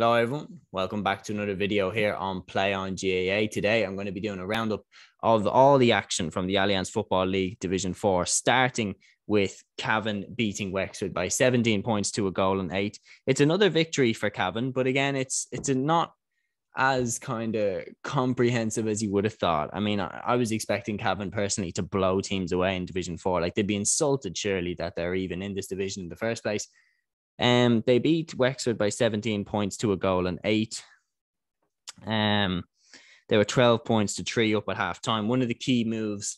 Hello everyone, welcome back to another video here on Play on GAA. Today I'm going to be doing a roundup of all the action from the Alliance Football League Division 4, starting with Cavan beating Wexford by 17 points to a goal and 8. It's another victory for Cavan, but again, it's not as kind of comprehensive as you would have thought. I mean, I was expecting Cavan personally to blow teams away in Division 4. Like, they'd be insulted surely that they're even in this division in the first place. They beat Wexford by 17 points to a goal and 8. They were 12 points to 3 up at half time. One of the key moves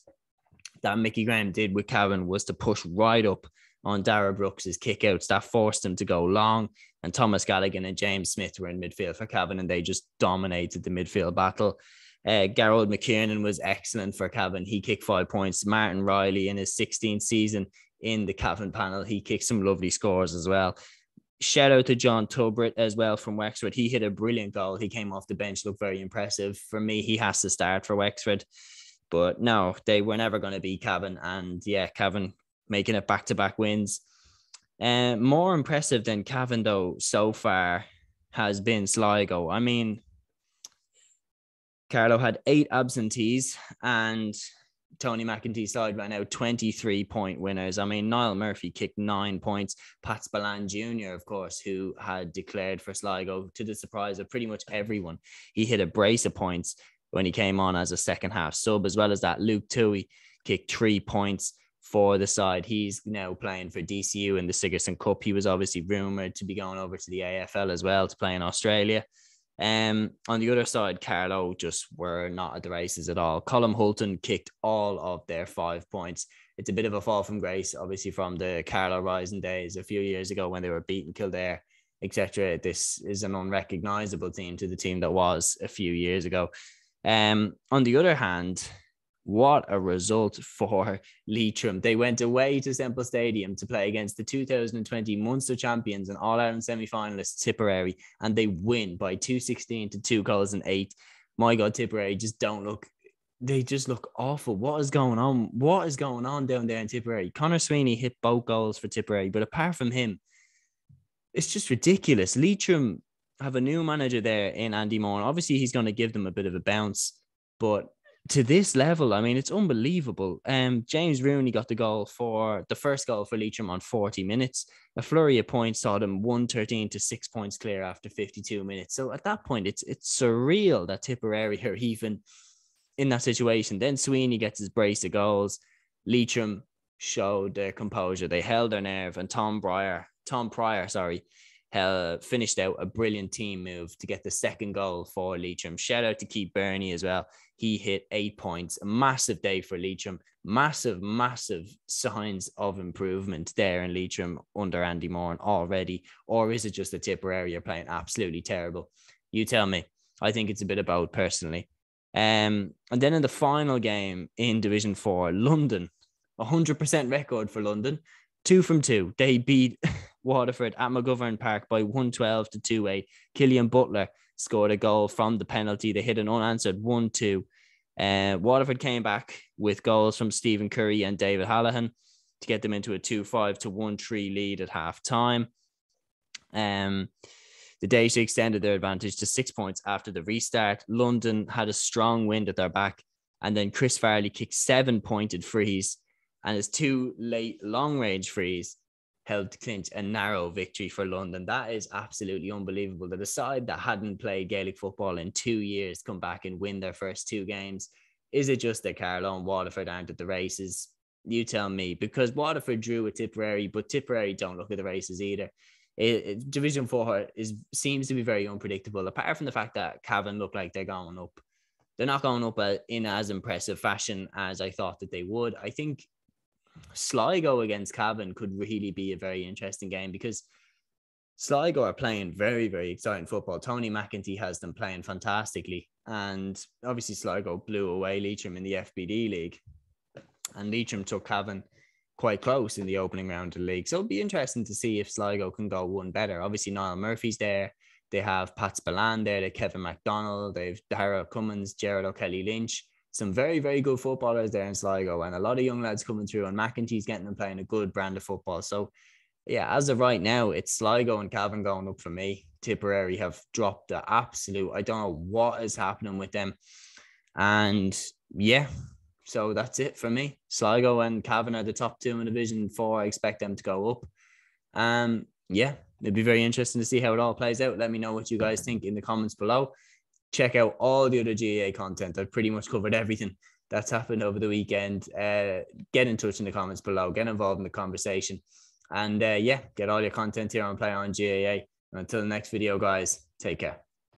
that Mickey Graham did with Cavan was to push right up on Dara Brooks's kickouts. That forced him to go long, and Thomas Gallagher and James Smith were in midfield for Cavan, and they just dominated the midfield battle. Gerald McKiernan was excellent for Cavan. He kicked 5 points. Martin Riley, in his 16th season in the Cavan panel, he kicked some lovely scores as well. Shout out to John Tubritt as well from Wexford. He hit a brilliant goal. He came off the bench, looked very impressive. For me, he has to start for Wexford. But no, they were never going to beat Cavan. And yeah, Cavan making it back-to-back wins. More impressive than Cavan, though, so far has been Sligo. I mean, Carlow had 8 absentees, and Tony McEntee's side ran out 23-point winners. I mean, Niall Murphy kicked 9 points. Pat Spillane Jr., of course, who had declared for Sligo to the surprise of pretty much everyone. He hit a brace of points when he came on as a second-half sub. As well as that, Luke Toohey kicked 3 points for the side. He's now playing for DCU in the Sigerson Cup. He was obviously rumoured to be going over to the AFL as well to play in Australia. On the other side, Carlow just were not at the races at all. Colm Hulton kicked all of their 5 points. It's a bit of a fall from grace, obviously, from the Carlow Rising days a few years ago when they were beating Kildare, etc. This is an unrecognisable team to the team that was a few years ago. On the other hand, what a result for Leitrim. They went away to Semple Stadium to play against the 2020 Munster Champions and All-Ireland semi-finalists Tipperary, and they win by 2-16 to 2 goals and 8. My God, Tipperary they just look awful. What is going on? What is going on down there in Tipperary? Conor Sweeney hit both goals for Tipperary, but apart from him, it's just ridiculous. Leitrim have a new manager there in Andy Moran. Obviously, he's going to give them a bit of a bounce, but to this level, I mean, it's unbelievable. James Rooney got the first goal for Leitrim on 40 minutes. A flurry of points saw them 113 to 6 points clear after 52 minutes. So at that point, it's surreal that Tipperary are even in that situation. Then Sweeney gets his brace of goals. Leitrim showed their composure. They held their nerve, and Tom Pryor, finished out a brilliant team move to get the second goal for Leitrim. Shout out to Keith Burney as well. He hit 8 points. A massive day for Leitrim. Massive signs of improvement there in Leitrim under Andy Moran already. Or is it just the Tipperary are playing absolutely terrible? You tell me. I think it's a bit of both personally. And then in the final game in Division 4, London, 100% record for London. 2 from 2. They beat Waterford at McGovern Park by 112 to 2-8. Killian Butler scored a goal from the penalty. They hit an unanswered 1-2. Waterford came back with goals from Stephen Curry and David Hallahan to get them into a 2-5 to 1-3 lead at half time. The Days extended their advantage to 6 points after the restart. London had a strong wind at their back, and then Chris Farley kicked 7-pointed frees, and his 2 late long-range frees helped clinch a narrow victory for London. That is absolutely unbelievable that a side that hadn't played Gaelic football in 2 years come back and win their first 2 games. Is it just that Carlow and Waterford aren't at the races? You tell me, because Waterford drew with Tipperary, but Tipperary don't look at the races either. Division 4 seems to be very unpredictable, apart from the fact that Cavan look like they're going up. They're not going up in as impressive fashion as I thought that they would. I think Sligo against Cavan could really be a very interesting game, because Sligo are playing very, very exciting football. Tony McEntee has them playing fantastically, and obviously Sligo blew away Leitrim in the FBD League, and Leitrim took Cavan quite close in the opening round of the league. So it'll be interesting to see if Sligo can go one better. Obviously Niall Murphy's there. They have Pat Spillane there. They have Kevin MacDonald. They have Dara Cummins, Gerard O'Kelly Lynch. Some very, very good footballers there in Sligo, and a lot of young lads coming through, and McEntee's getting them playing a good brand of football. So Yeah, as of right now, it's Sligo and Cavan going up for me. Tipperary have dropped the absolute. I don't know what is happening with them. And yeah, so that's it for me. Sligo and Cavan are the top two in Division 4. I expect them to go up. Yeah, it'd be very interesting to see how it all plays out. Let me know what you guys think in the comments below. Check out all the other GAA content. I've pretty much covered everything that's happened over the weekend. Get in touch in the comments below. Get involved in the conversation. And yeah, get all your content here on Play On GAA. And until the next video, guys, take care.